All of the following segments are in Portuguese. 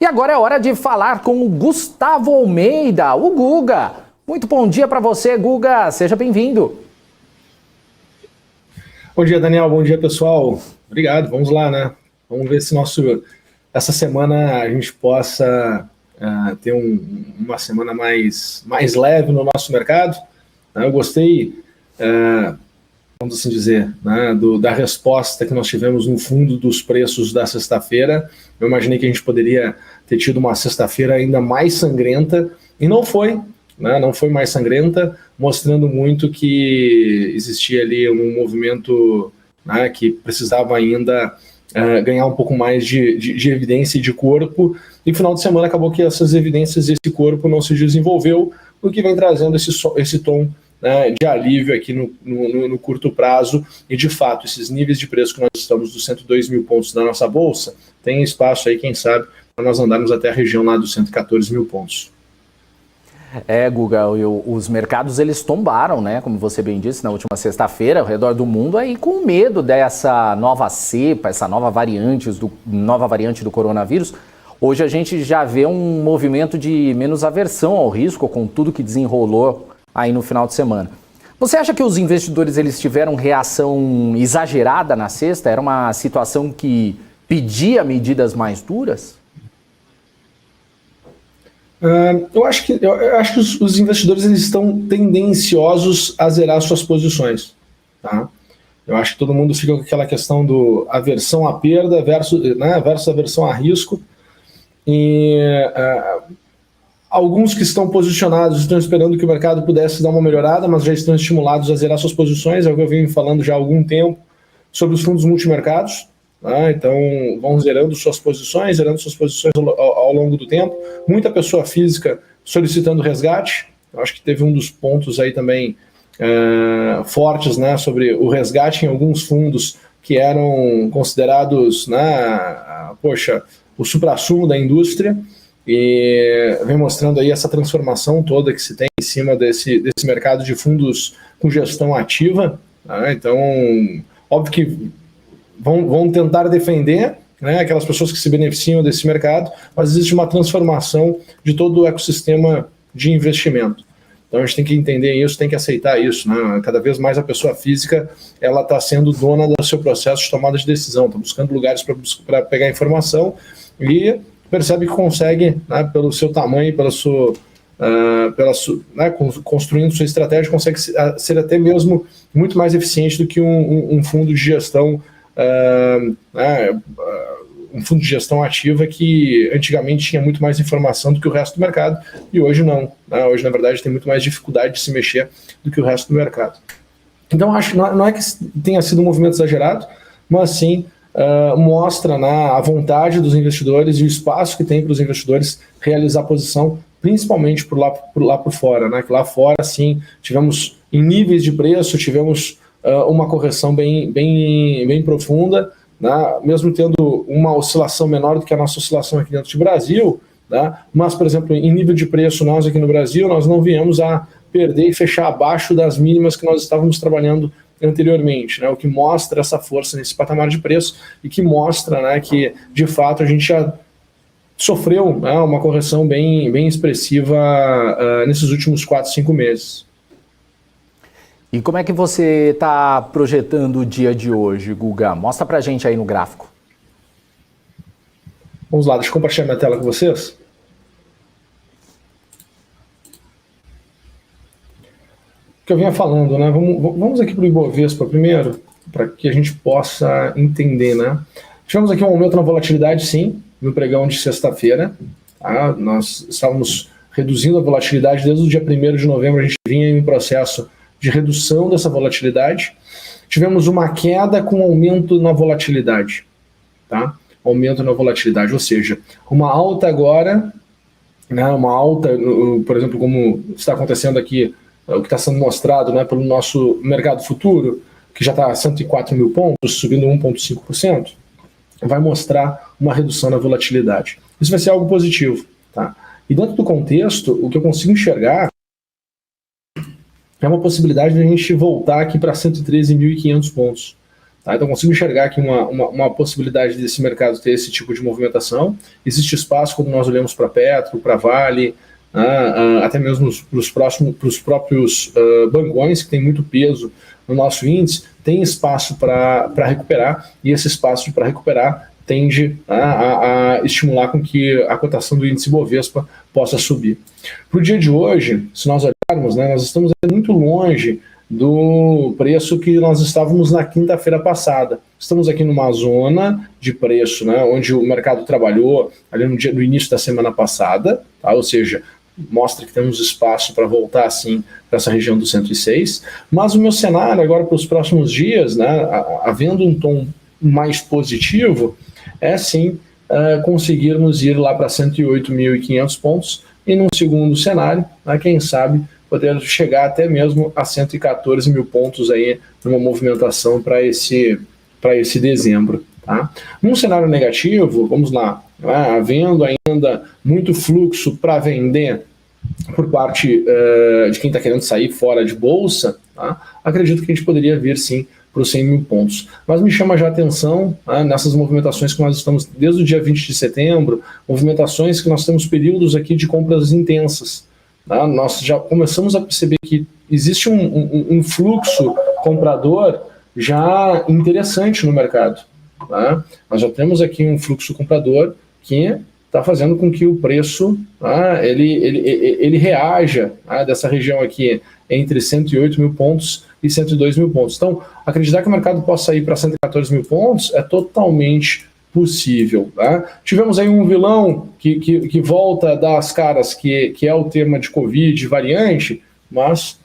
E agora é hora de falar com o Gustavo Almeida, o Guga. Muito bom dia para você, Guga. Seja bem-vindo. Bom dia, Daniel. Bom dia, pessoal. Obrigado. Vamos lá, né? Vamos ver se essa semana a gente possa ter uma semana mais leve no nosso mercado. Eu gostei, vamos assim dizer, né, da resposta que nós tivemos no fundo dos preços da sexta-feira. Eu imaginei que a gente poderia ter tido uma sexta-feira ainda mais sangrenta, e não foi, né, não foi mais sangrenta, mostrando muito que existia ali um movimento, né, que precisava ainda ganhar um pouco mais de evidência e de corpo, e no final de semana acabou que essas evidências e esse corpo não se desenvolveu, o que vem trazendo esse tom, né, de alívio aqui no curto prazo, e de fato esses níveis de preço que nós estamos dos 102 mil pontos da nossa bolsa, tem espaço aí, quem sabe, para nós andarmos até a região lá dos 114 mil pontos. Guga, os mercados eles tombaram, né, como você bem disse, na última sexta-feira, ao redor do mundo, aí com medo dessa nova cepa, essa nova variante do coronavírus. Hoje a gente já vê um movimento de menos aversão ao risco com tudo que desenrolou aí no final de semana. Você acha que os investidores eles tiveram reação exagerada na sexta? Era uma situação que pedia medidas mais duras? Eu acho que os investidores eles estão tendenciosos a zerar suas posições, tá? Eu acho que todo mundo fica com aquela questão do aversão à perda versus aversão a risco, e alguns que estão posicionados estão esperando que o mercado pudesse dar uma melhorada, mas já estão estimulados a zerar suas posições. É o que eu venho falando já há algum tempo sobre os fundos multimercados. Então vão zerando suas posições ao longo do tempo. Muita pessoa física solicitando resgate. Eu acho que teve um dos pontos aí também fortes, né, sobre o resgate em alguns fundos que eram considerados, né, o suprassumo da indústria, e vem mostrando aí essa transformação toda que se tem em cima desse mercado de fundos com gestão ativa. Então, óbvio que vão tentar defender, né, aquelas pessoas que se beneficiam desse mercado, mas existe uma transformação de todo o ecossistema de investimento. Então a gente tem que entender isso, tem que aceitar isso, né? Cada vez mais a pessoa física ela está sendo dona do seu processo de tomada de decisão, está buscando lugares para pegar informação e percebe que consegue, né, pelo seu tamanho, né, construindo sua estratégia, consegue ser até mesmo muito mais eficiente do que um fundo de gestão, um fundo de gestão ativa que antigamente tinha muito mais informação do que o resto do mercado, e hoje não, né? Hoje, na verdade, tem muito mais dificuldade de se mexer do que o resto do mercado. Então, acho que não é que tenha sido um movimento exagerado, mas sim mostra, né, a vontade dos investidores e o espaço que tem para os investidores realizar posição, principalmente por lá por fora, né? Que lá fora, sim, tivemos em níveis de preço, tivemos uma correção bem profunda, né? Mesmo tendo uma oscilação menor do que a nossa oscilação aqui dentro do Brasil, né? Mas, por exemplo, em nível de preço, nós aqui no Brasil, nós não viemos a perder e fechar abaixo das mínimas que nós estávamos trabalhando anteriormente, né? O que mostra essa força nesse patamar de preço e que mostra, né, que, de fato, a gente já sofreu, né, uma correção bem expressiva nesses últimos 4, 5 meses. E como é que você está projetando o dia de hoje, Guga? Mostra pra gente aí no gráfico. Vamos lá, deixa eu compartilhar minha tela com vocês. O que eu vinha falando, né? Vamos aqui para o Ibovespa primeiro, para que a gente possa entender, né? Tivemos aqui um aumento na volatilidade, sim, no pregão de sexta-feira. Tá? Nós estávamos reduzindo a volatilidade desde o dia 1º de novembro, a gente vinha em um processo de redução dessa volatilidade. Tivemos uma queda com aumento na volatilidade, tá? Aumento na volatilidade, ou seja, uma alta agora, né, uma alta, por exemplo, como está acontecendo aqui, o que está sendo mostrado, né, pelo nosso mercado futuro, que já está a 104 mil pontos, subindo 1,5%, vai mostrar uma redução na volatilidade. Isso vai ser algo positivo, tá? E dentro do contexto, o que eu consigo enxergar é uma possibilidade de a gente voltar aqui para 113.500 pontos. Tá? Então, consigo enxergar aqui uma possibilidade desse mercado ter esse tipo de movimentação. Existe espaço quando nós olhamos para Petro, para Vale, até mesmo para os próprios bancões, que tem muito peso no nosso índice, tem espaço para recuperar, e esse espaço para recuperar tende a estimular com que a cotação do índice Bovespa possa subir. Para o dia de hoje, se nós olharmos, né, nós estamos muito longe do preço que nós estávamos na quinta-feira passada. Estamos aqui numa zona de preço, né, onde o mercado trabalhou ali no início da semana passada, tá? Ou seja, mostra que temos espaço para voltar assim para essa região do 106, mas o meu cenário agora para os próximos dias, né, havendo um tom mais positivo, é sim conseguirmos ir lá para 108.500 pontos, e num segundo cenário, quem sabe, poder chegar até mesmo a 114 mil pontos aí numa movimentação para esse dezembro. Tá? Num cenário negativo, vamos lá, havendo ainda muito fluxo para vender por parte de quem está querendo sair fora de bolsa, tá? Acredito que a gente poderia vir sim para os 100 mil pontos. Mas me chama já a atenção nessas movimentações que nós estamos desde o dia 20 de setembro, movimentações que nós temos períodos aqui de compras intensas. Tá? Nós já começamos a perceber que existe um fluxo comprador já interessante no mercado. Tá? Nós já temos aqui um fluxo comprador que está fazendo com que o preço ele reaja dessa região aqui entre 108 mil pontos e 102 mil pontos. Então, acreditar que o mercado possa ir para 114 mil pontos é totalmente possível. Tá? Tivemos aí um vilão que volta a dar as caras, que é o tema de Covid variante, mas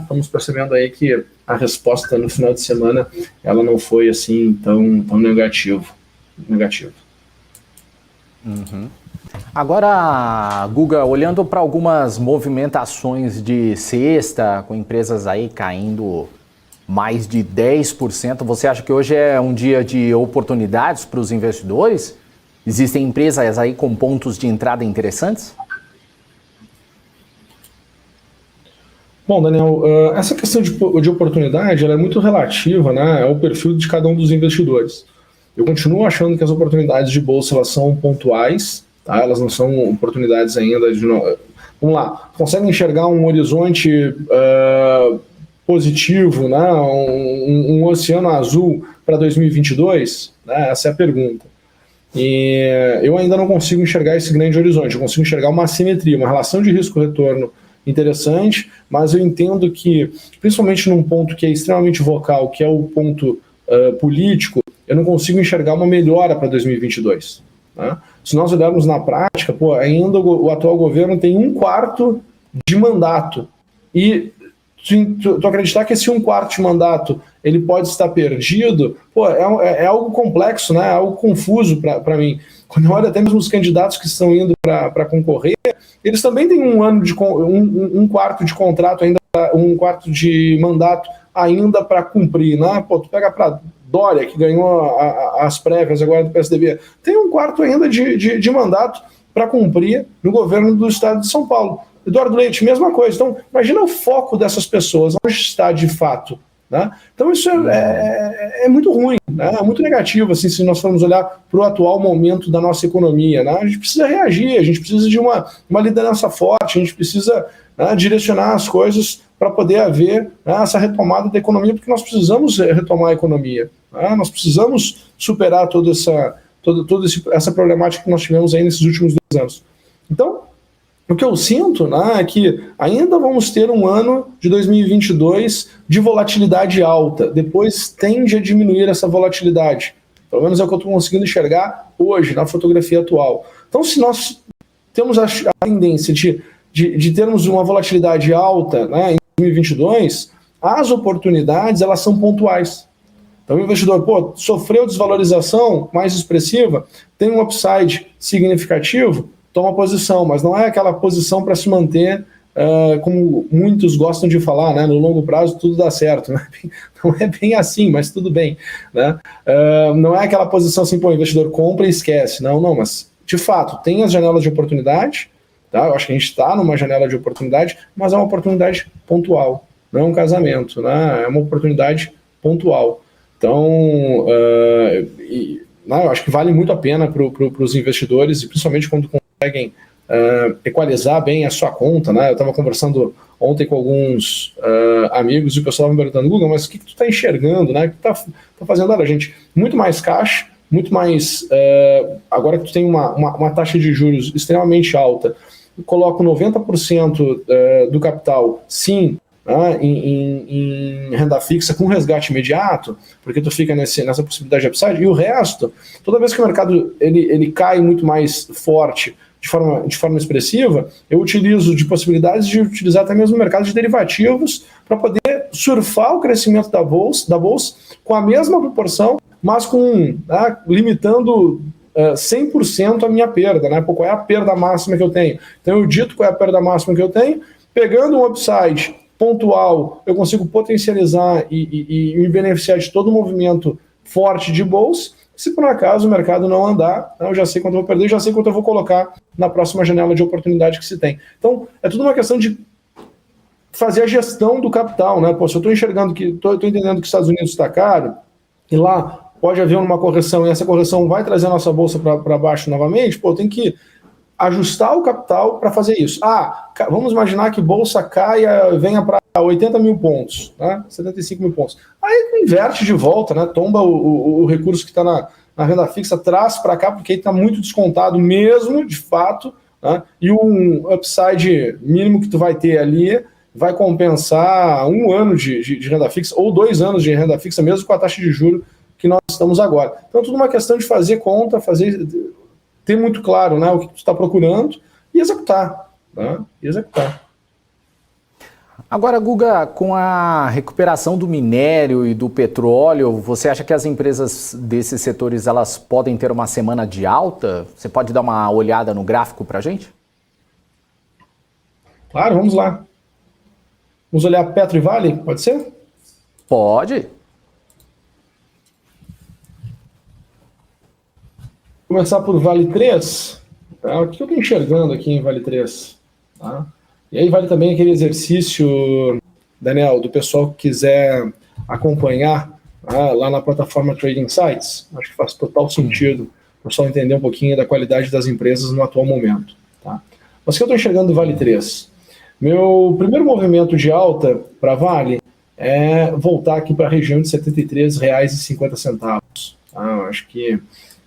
estamos percebendo aí que a resposta no final de semana ela não foi assim tão negativa. Uhum. Agora, Guga, olhando para algumas movimentações de sexta, com empresas aí caindo mais de 10%, você acha que hoje é um dia de oportunidades para os investidores? Existem empresas aí com pontos de entrada interessantes? Bom, Daniel, essa questão de oportunidade ela é muito relativa, né, ao perfil de cada um dos investidores. Eu continuo achando que as oportunidades de bolsa elas são pontuais, tá? Elas não são oportunidades ainda de... Vamos lá, consegue enxergar um horizonte positivo, né? um oceano azul para 2022? Né? Essa é a pergunta. E eu ainda não consigo enxergar esse grande horizonte, eu consigo enxergar uma assimetria, uma relação de risco-retorno interessante, mas eu entendo que, principalmente num ponto que é extremamente vocal, que é o ponto político, eu não consigo enxergar uma melhora para 2022. Tá? Se nós olharmos na prática, ainda o atual governo tem 1/4 de mandato. E tu acreditar que esse 1/4 de mandato ele pode estar perdido, é algo complexo, né? É algo confuso para mim. Quando eu olho até mesmo os candidatos que estão indo para concorrer, eles também têm um ano de 1/4 de contrato, ainda 1/4 de mandato ainda para cumprir. Né? Tu pega para Dória, que ganhou as prévias agora do PSDB, tem 1/4 ainda de mandato para cumprir no governo do estado de São Paulo. Eduardo Leite, mesma coisa. Então, imagina o foco dessas pessoas, onde está de fato. Né? Então, isso é muito ruim, né? É muito negativo, assim, se nós formos olhar para o atual momento da nossa economia. Né? A gente precisa reagir, a gente precisa de uma liderança forte, a gente precisa direcionar as coisas para poder haver essa retomada da economia, porque nós precisamos retomar a economia. Nós precisamos superar toda essa problemática que nós tivemos aí nesses últimos 2 anos. Então, o que eu sinto é que ainda vamos ter um ano de 2022 de volatilidade alta. Depois tende a diminuir essa volatilidade. Pelo menos é o que eu estou conseguindo enxergar hoje, na fotografia atual. Então, se nós temos a tendência de termos uma volatilidade alta em 2022, as oportunidades elas são pontuais. Então, o investidor sofreu desvalorização mais expressiva, tem um upside significativo, toma posição, mas não é aquela posição para se manter, como muitos gostam de falar, né? No longo prazo tudo dá certo. Né? Não é bem assim, mas tudo bem. Né? Não é aquela posição assim, o investidor compra e esquece. Não, mas de fato tem as janelas de oportunidade, tá? Eu acho que a gente está numa janela de oportunidade, mas é uma oportunidade pontual, não é um casamento, né? É uma oportunidade pontual. Então, eu acho que vale muito a pena para os investidores, e principalmente quando conseguem equalizar bem a sua conta, né? Eu estava conversando ontem com alguns amigos e o pessoal estava me perguntando, Guga, mas o que tu está enxergando, né? O que tu tá fazendo? Olha, gente, muito mais caixa, muito mais... agora que tu tem uma taxa de juros extremamente alta, eu coloco 90% do capital, sim, em renda fixa com resgate imediato, porque tu fica nessa possibilidade de upside, e o resto, toda vez que o mercado ele cai muito mais forte, de forma expressiva, eu utilizo de possibilidades de utilizar até mesmo o mercado de derivativos para poder surfar o crescimento da bolsa com a mesma proporção, mas limitando 100% a minha perda, né? Qual é a perda máxima que eu tenho? Então eu dito qual é a perda máxima que eu tenho, pegando um upside pontual, eu consigo potencializar e me beneficiar de todo o movimento forte de bolsa. Se por acaso o mercado não andar, eu já sei quanto eu vou perder, já sei quanto eu vou colocar na próxima janela de oportunidade que se tem. Então, é tudo uma questão de fazer a gestão do capital, né? Se eu estou enxergando estou entendendo que os Estados Unidos está caro, e lá pode haver uma correção, e essa correção vai trazer a nossa bolsa para baixo novamente, eu tenho que ajustar o capital para fazer isso. Vamos imaginar que bolsa caia, venha para 80 mil pontos, né? 75 mil pontos. Aí inverte de volta, né? Tomba o recurso que está na renda fixa, traz para cá, porque está muito descontado mesmo, de fato, né? E um upside mínimo que tu vai ter ali vai compensar 1 ano de renda fixa, ou 2 anos de renda fixa, mesmo com a taxa de juros que nós estamos agora. Então, tudo uma questão de fazer conta, ter muito claro, né, o que tu está procurando e executar. Né? Agora, Guga, com a recuperação do minério e do petróleo, você acha que as empresas desses setores elas podem ter uma semana de alta? Você pode dar uma olhada no gráfico para a gente? Claro, vamos lá. Vamos olhar Petro e Vale, pode ser? Pode. Começar por Vale 3. Tá? O que eu estou enxergando aqui em Vale 3? Tá? E aí vale também aquele exercício, Daniel, do pessoal que quiser acompanhar lá na plataforma Trading Sites. Acho que faz total sentido o pessoal entender um pouquinho da qualidade das empresas no atual momento. Tá? Mas o que eu estou enxergando do Vale 3? Meu primeiro movimento de alta para Vale é voltar aqui para a região de R$ 73,50. Tá? Eu acho que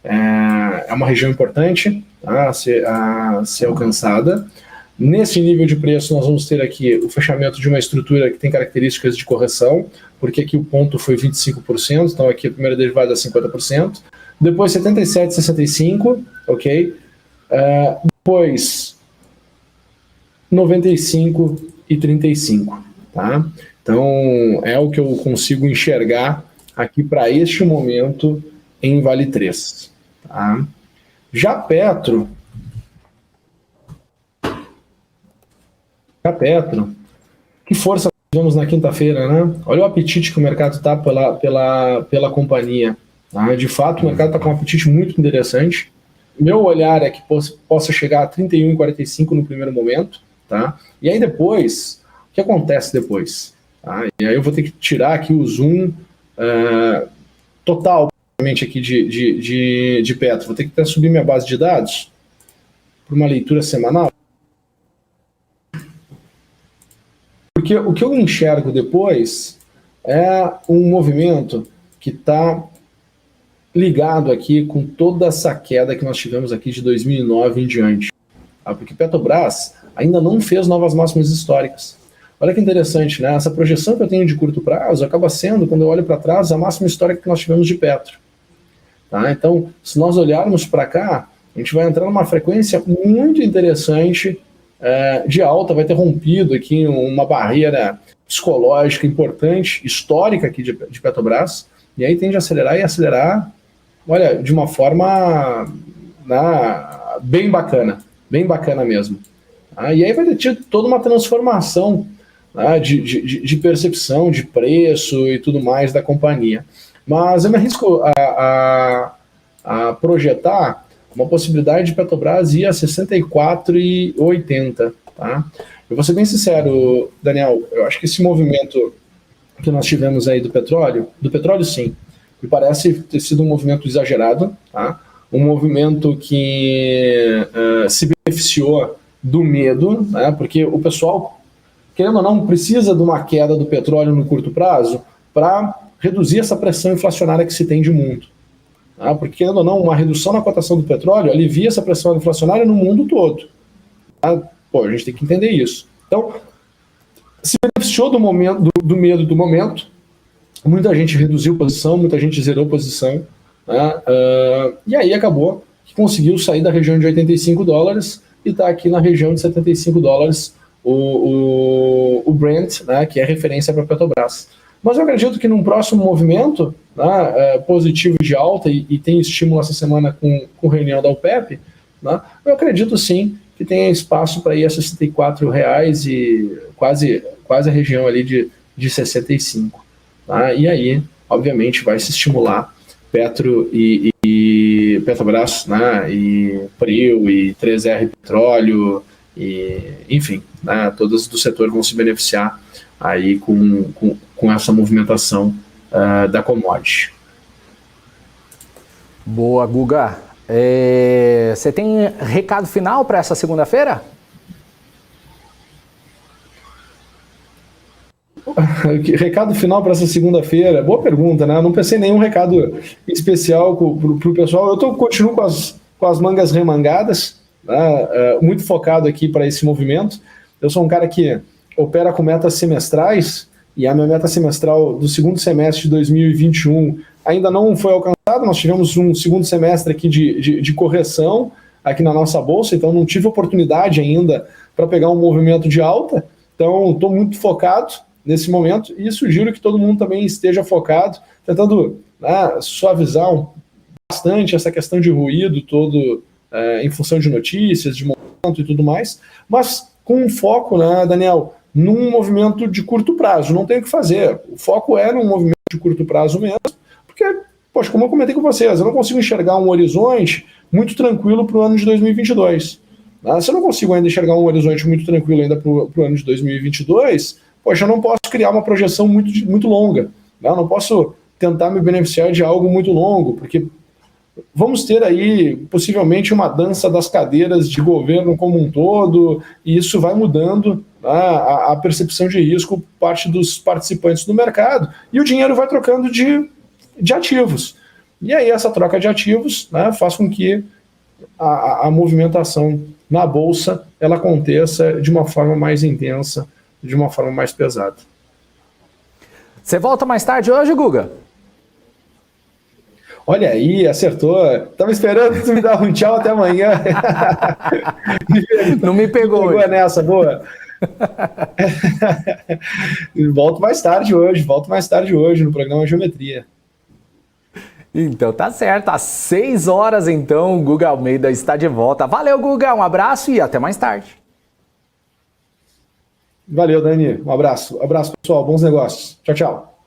é uma região importante a ser alcançada. Nesse nível de preço, nós vamos ter aqui o fechamento de uma estrutura que tem características de correção, porque aqui o ponto foi 25%, então aqui a primeira derivada é 50%. Depois 77,65, ok? Depois 95,35, tá? Então é o que eu consigo enxergar aqui para este momento em Vale 3. Tá? Já Petro, que força tivemos na quinta-feira, né? Olha o apetite que o mercado está pela companhia. Tá? De fato, o mercado está com um apetite muito interessante. Meu olhar é que possa chegar a 31,45 no primeiro momento. Tá? E aí depois, o que acontece depois? Tá? E aí eu vou ter que tirar aqui o zoom total aqui de Petro. Vou ter que subir minha base de dados para uma leitura semanal. Porque o que eu enxergo depois é um movimento que está ligado aqui com toda essa queda que nós tivemos aqui de 2009 em diante. Tá? Porque Petrobras ainda não fez novas máximas históricas. Olha que interessante, né? Essa projeção que eu tenho de curto prazo acaba sendo, quando eu olho para trás, a máxima histórica que nós tivemos de Petro. Tá? Então, se nós olharmos para cá, a gente vai entrar numa frequência muito interessante de alta, vai ter rompido aqui uma barreira psicológica importante, histórica aqui de Petrobras, e aí tende a acelerar, olha, de uma forma bem bacana mesmo. Tá? E aí vai ter tido toda uma transformação de percepção, de preço e tudo mais da companhia. Mas eu me arrisco a projetar uma possibilidade de Petrobras ir a 64,80. Tá? Eu vou ser bem sincero, Daniel, eu acho que esse movimento que nós tivemos aí do petróleo sim, Me parece ter sido um movimento exagerado, tá? Um movimento que se beneficiou do medo, né? Porque o pessoal, querendo ou não, precisa de uma queda do petróleo no curto prazo para reduzir essa pressão inflacionária que se tem de mundo. Tá? Porque, querendo ou não, uma redução na cotação do petróleo alivia essa pressão inflacionária no mundo todo. Tá? Pô, a gente tem que entender isso. Então, se beneficiou do medo do momento, muita gente reduziu posição, muita gente zerou posição, né? E aí acabou que conseguiu sair da região de 85 dólares e está aqui na região de 75 dólares o Brent, né, que é referência para a Petrobras. Mas eu acredito que num próximo movimento, né, positivo de alta, e tem estímulo essa semana com reunião da OPEP, né, eu acredito sim que tem espaço para ir a R$64 e quase a região ali de 65. Tá? E aí, obviamente, vai se estimular Petro e Petrobras, né? E Prio e 3R Petróleo, e, enfim, né? Todas do setor vão se beneficiar aí com essa movimentação da commodity. Boa, Guga. Você tem recado final para essa segunda-feira? Recado final para essa segunda-feira? Boa pergunta, né? Eu não pensei em nenhum recado especial para o pessoal. Eu continuo com as mangas remangadas, né? Muito focado aqui para esse movimento. Eu sou um cara que opera com metas semestrais, e a minha meta semestral do segundo semestre de 2021 ainda não foi alcançada. Nós tivemos um segundo semestre aqui de correção aqui na nossa bolsa, então não tive oportunidade ainda para pegar um movimento de alta. Então, estou muito focado nesse momento e sugiro que todo mundo também esteja focado, tentando, né, suavizar bastante essa questão de ruído todo em função de notícias, de momento e tudo mais, mas com um foco, né, Daniel, num movimento de curto prazo. Não tem o que fazer. O foco é num movimento de curto prazo mesmo, porque, poxa, como eu comentei com vocês, eu não consigo enxergar um horizonte muito tranquilo para o ano de 2022. Se eu não consigo ainda enxergar um horizonte muito tranquilo ainda para o ano de 2022, poxa, eu não posso criar uma projeção muito longa. Eu não posso tentar me beneficiar de algo muito longo, porque vamos ter aí possivelmente uma dança das cadeiras de governo como um todo, e isso vai mudando, né, a percepção de risco por parte dos participantes do mercado, e o dinheiro vai trocando de ativos. E aí essa troca de ativos, né, faz com que a movimentação na bolsa ela aconteça de uma forma mais intensa, de uma forma mais pesada. Você volta mais tarde hoje, Guga? Olha aí, acertou. Tava esperando você me dar um tchau até amanhã. Não me pegou. Me pegou nessa, boa. Volto mais tarde hoje no programa Geometria. Então tá certo, às 6 horas então o Guga Almeida está de volta. Valeu, Guga, um abraço e até mais tarde. Valeu, Dani, um abraço. Abraço, pessoal, bons negócios. Tchau, tchau.